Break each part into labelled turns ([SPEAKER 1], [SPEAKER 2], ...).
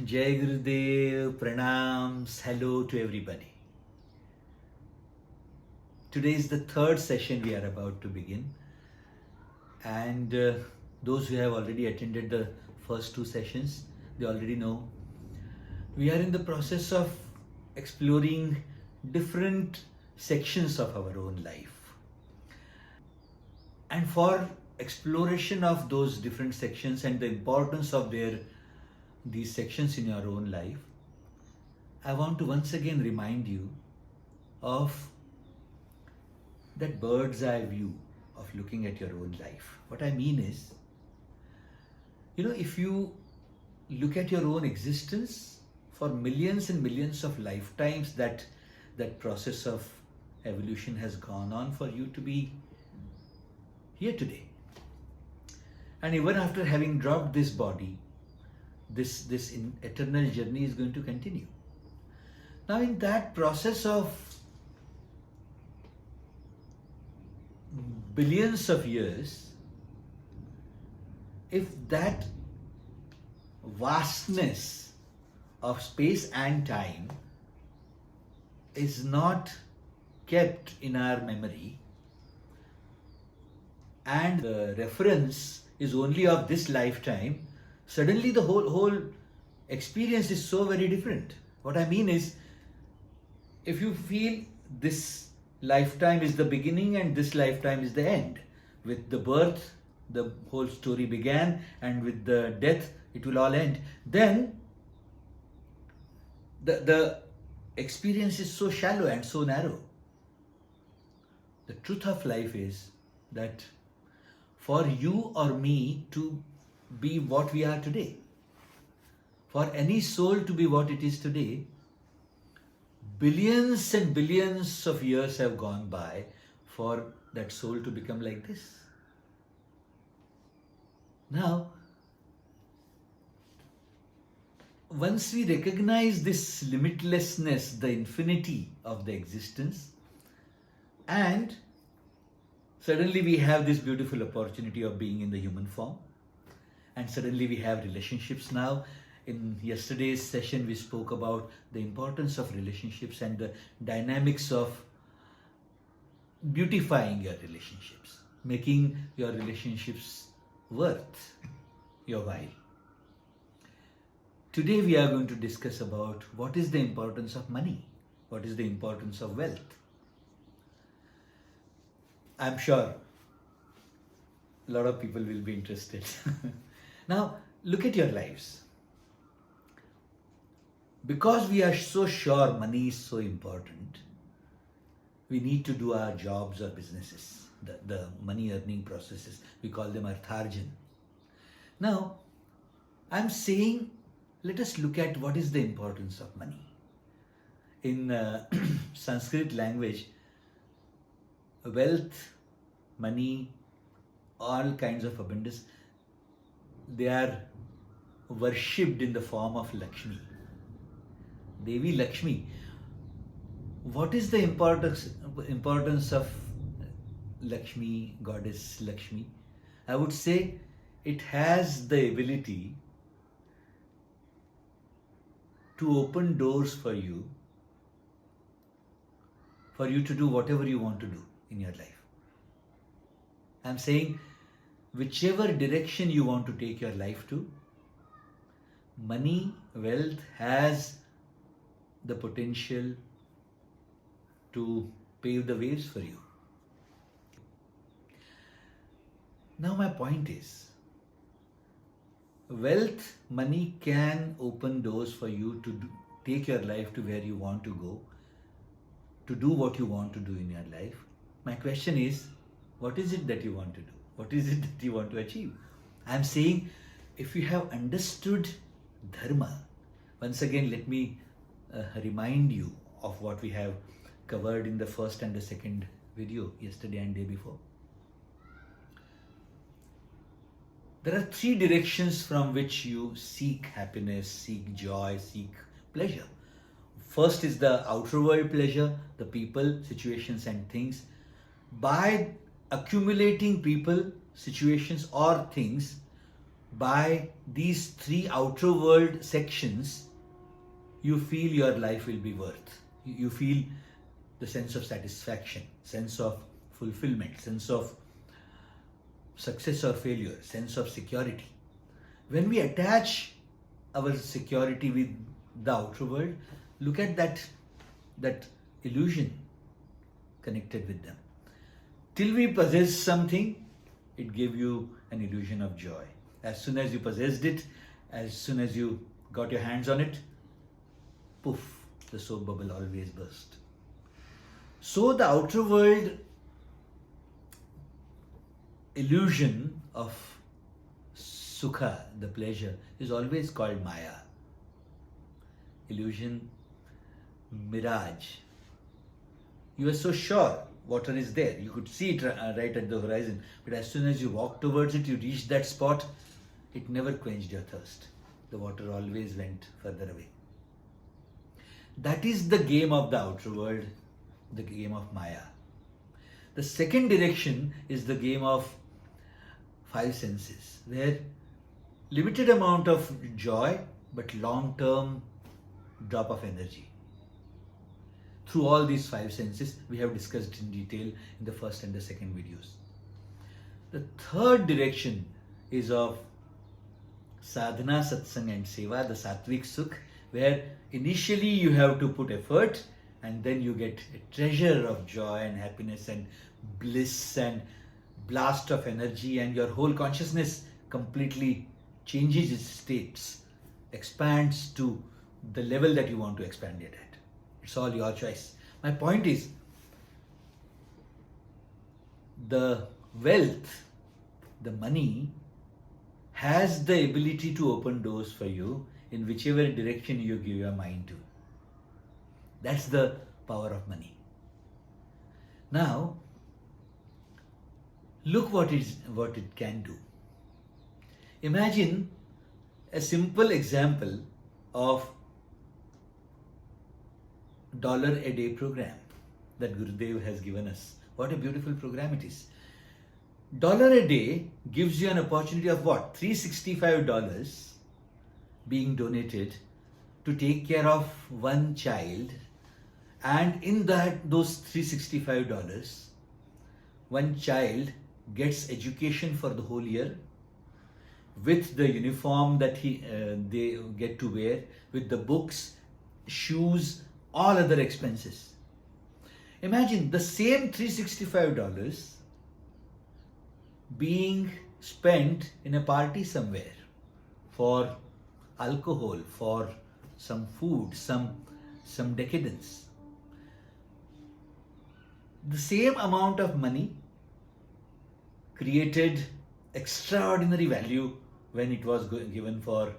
[SPEAKER 1] Jai Gurudev, pranams, hello to everybody. Today is the third session we are about to begin, and those who have already attended the first two sessions, they already know we are in the process of exploring different sections of our own life. And for exploration of those different sections and the importance of these sections in your own life, I want to once again remind you of that bird's eye view of looking at your own life. What I mean is, if you look at your own existence for millions and millions of lifetimes, that process of evolution has gone on for you to be here today. And even after having dropped this body, this eternal journey is going to continue. Now, in that process of billions of years, if that vastness of space and time is not kept in our memory, and the reference is only of this lifetime, suddenly the whole experience is so very different. What I mean is, if you feel this lifetime is the beginning and this lifetime is the end, with the birth the whole story began, and with the death it will all end, then the experience is so shallow and so narrow. The truth of life is that for you or me to be what we are today, for any soul to be what it is today, billions and billions of years have gone by for that soul to become like this. Now, once we recognize this limitlessness, the infinity of the existence, and suddenly we have this beautiful opportunity of being in the human form, and suddenly we have relationships now. In yesterday's session, we spoke about the importance of relationships and the dynamics of beautifying your relationships, making your relationships worth your while. Today we are going to discuss about what is the importance of money, what is the importance of wealth. I'm sure a lot of people will be interested. Now, look at your lives. Because we are so sure money is so important, we need to do our jobs or businesses, the money earning processes. We call them artharjan. Now, I'm saying, let us look at what is the importance of money. In Sanskrit language, wealth, money, all kinds of abundance, they are worshipped in the form of Lakshmi. Devi Lakshmi. What is the importance of Lakshmi, goddess Lakshmi? I would say it has the ability to open doors for you to do whatever you want to do in your life. I'm saying whichever direction you want to take your life to, money, wealth has the potential to pave the ways for you. Now my point is, wealth, money can open doors for you to take your life to where you want to go, to do what you want to do in your life. My question is, what is it that you want to do? What is it that you want to achieve? I'm saying, if you have understood dharma, once again let me remind you of what we have covered in the first and the second video yesterday and day before. There are three directions from which you seek happiness, seek joy, seek pleasure. First is the outer world pleasure, the people, situations and things. By accumulating people, situations or things, by these three outer world sections, you feel your life will be worth. You feel the sense of satisfaction, sense of fulfillment, sense of success or failure, sense of security. When we attach our security with the outer world, look at that illusion connected with them. Till we possess something, it gave you an illusion of joy. As soon as you possessed it, as soon as you got your hands on it, poof, the soap bubble always burst. So the outer world illusion of sukha, the pleasure, is always called maya. Illusion, mirage. You are so sure water is there. You could see it right at the horizon. But as soon as you walk towards it, you reach that spot, it never quenched your thirst. The water always went further away. That is the game of the outer world, the game of maya. The second direction is the game of five senses, where limited amount of joy but long-term drop of energy. Through all these five senses, we have discussed in detail in the first and the second videos. The third direction is of sadhana, satsang and seva, the sattvic sukh, where initially you have to put effort and then you get a treasure of joy and happiness and bliss and blast of energy, and your whole consciousness completely changes its states, expands to the level that you want to expand it at. It's all your choice. My point is, the wealth, the money, has the ability to open doors for you in whichever direction you give your mind to. That's the power of money. Now, look what it can do. Imagine a simple example of dollar a day program that Gurudev has given us. What a beautiful program it is. Dollar a day gives you an opportunity of what? $365 being donated to take care of one child, and in those $365, one child gets education for the whole year with the uniform that they get to wear, with the books, shoes, all other expenses. Imagine the same $365 being spent in a party somewhere for alcohol, for some food, some decadence. The same amount of money created extraordinary value when it was given for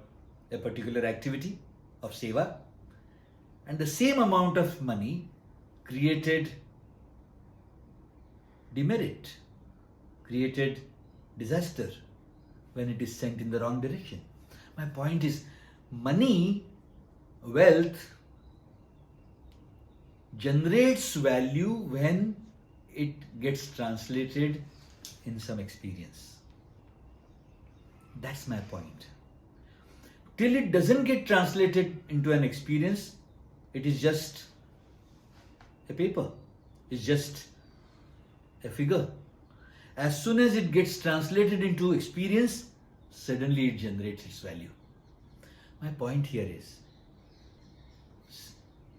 [SPEAKER 1] a particular activity of seva, and the same amount of money created demerit, created disaster when it is sent in the wrong direction. My point is, money, wealth, generates value when it gets translated in some experience. That's my point. Till it doesn't get translated into an experience, it is just a paper. It's just a figure. As soon as it gets translated into experience, suddenly it generates its value. My point here is,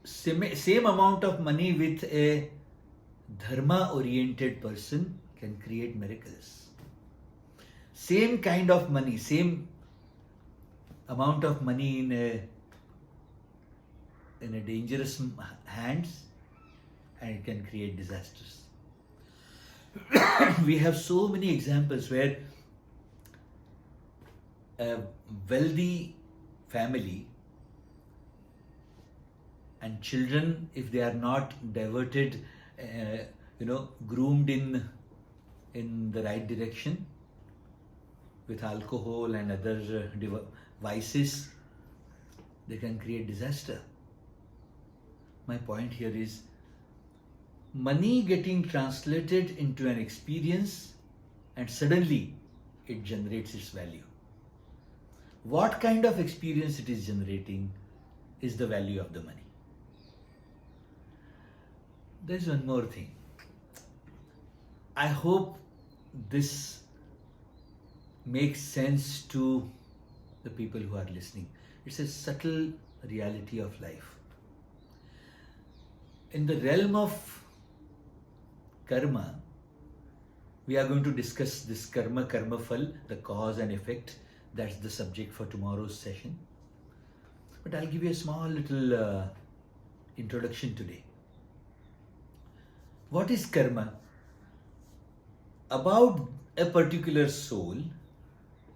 [SPEAKER 1] same amount of money with a dharma-oriented person can create miracles. Same kind of money, same amount of money in a dangerous hands, and it can create disasters. We have so many examples where a wealthy family and children, if they are not diverted, groomed in the right direction with alcohol and other vices, they can create disaster. My point here is, money getting translated into an experience and suddenly it generates its value. what kind of experience it is generating is the value of the money. There's one more thing. I hope this makes sense to the people who are listening. It's a subtle reality of life. In the realm of karma, we are going to discuss this karma phal, the cause and effect. That's the subject for tomorrow's session. But I'll give you a small little introduction today. What is karma? About a particular soul,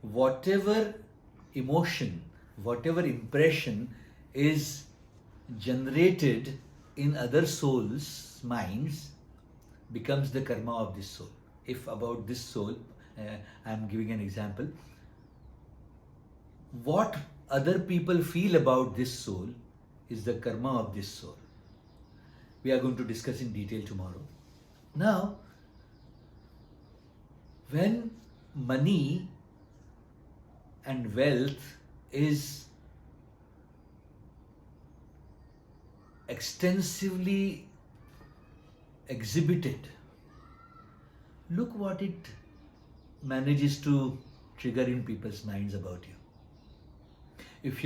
[SPEAKER 1] whatever emotion, whatever impression is generated in other souls' minds becomes the karma of this soul. If about this soul, I'm giving an example, what other people feel about this soul is the karma of this soul. We are going to discuss in detail tomorrow. Now, when money and wealth is extensively exhibited, look what it manages to trigger in people's minds about you. If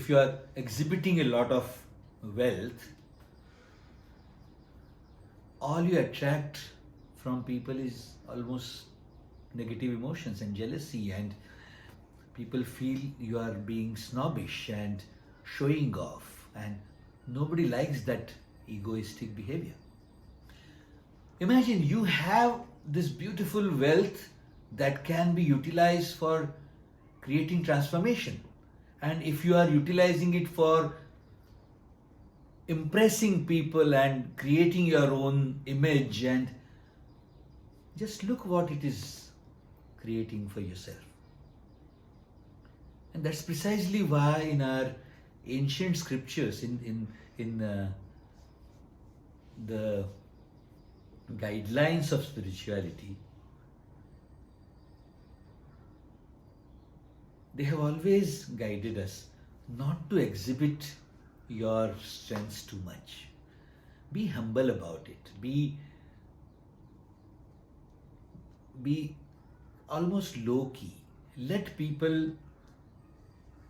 [SPEAKER 1] you are exhibiting a lot of wealth, all you attract from people is almost negative emotions and jealousy, and people feel you are being snobbish and showing off, and nobody likes that egoistic behavior. Imagine you have this beautiful wealth that can be utilized for creating transformation, and if you are utilizing it for impressing people and creating your own image, and just look what it is creating for yourself. And that's precisely why in our ancient scriptures, in the guidelines of spirituality, they have always guided us not to exhibit your strengths too much. Be humble about it. Be almost low key. Let people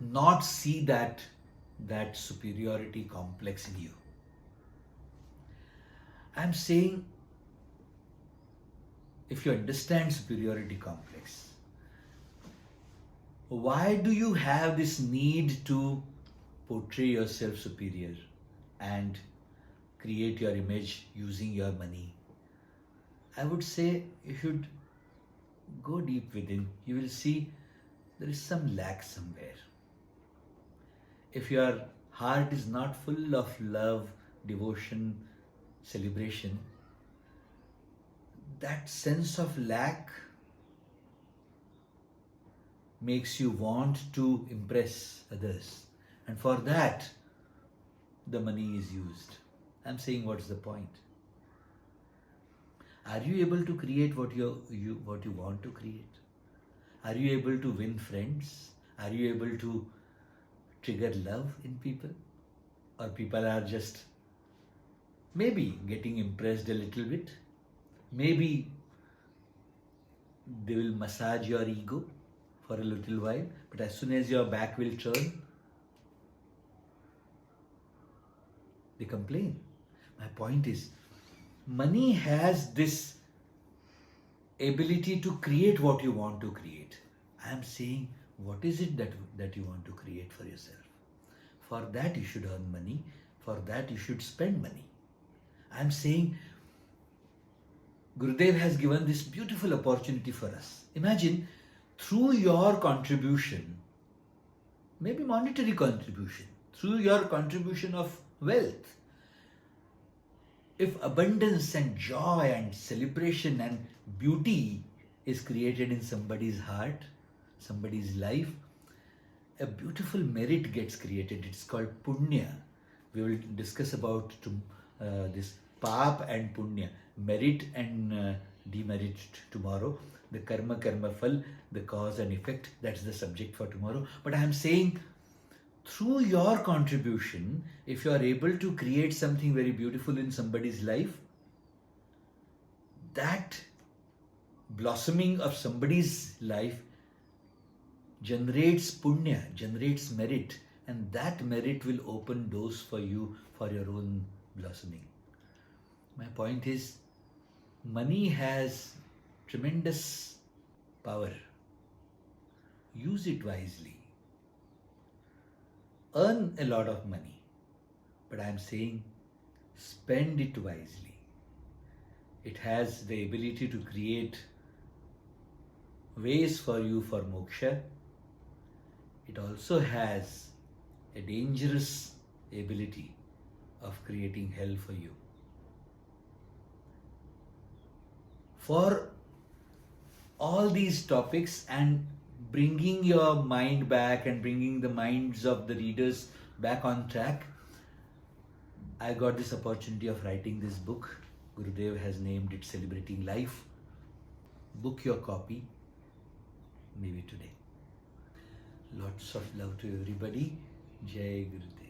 [SPEAKER 1] not see that superiority complex in you. I'm saying, if you understand superiority complex, why do you have this need to portray yourself superior and create your image using your money? I would say you should go deep within. You will see there is some lack somewhere. If your heart is not full of love, devotion, celebration, that sense of lack makes you want to impress others. And for that, the money is used. I'm saying, what's the point? Are you able to create what you want to create? Are you able to win friends? Are you able to trigger love in people? Or people are just maybe getting impressed a little bit? Maybe they will massage your ego for a little while, but as soon as your back will turn, they complain. My point is, money has this ability to create what you want to create. I am saying, what is it that you want to create for yourself? For that you should earn money. For that you should spend money. I am saying, Gurudev has given this beautiful opportunity for us. Imagine, through your contribution, maybe monetary contribution, through your contribution of wealth, if abundance and joy and celebration and beauty is created in somebody's heart, somebody's life, a beautiful merit gets created. It's called punya. We will discuss about this pap and punya, merit and demerit tomorrow. The karma phal, the cause and effect, that's the subject for tomorrow. But I am saying, through your contribution, if you are able to create something very beautiful in somebody's life, that blossoming of somebody's life generates punya, generates merit, and that merit will open doors for you for your own blossoming. My point is, money has tremendous power. Use it wisely. Earn a lot of money, but I am saying spend it wisely. It has the ability to create ways for you for moksha. It also has a dangerous ability of creating hell for you. For all these topics and bringing your mind back and bringing the minds of the readers back on track, I got this opportunity of writing this book. Gurudev has named it Celebrating Life. Book your copy, maybe today. Lots of love to everybody. Jai Gurudev.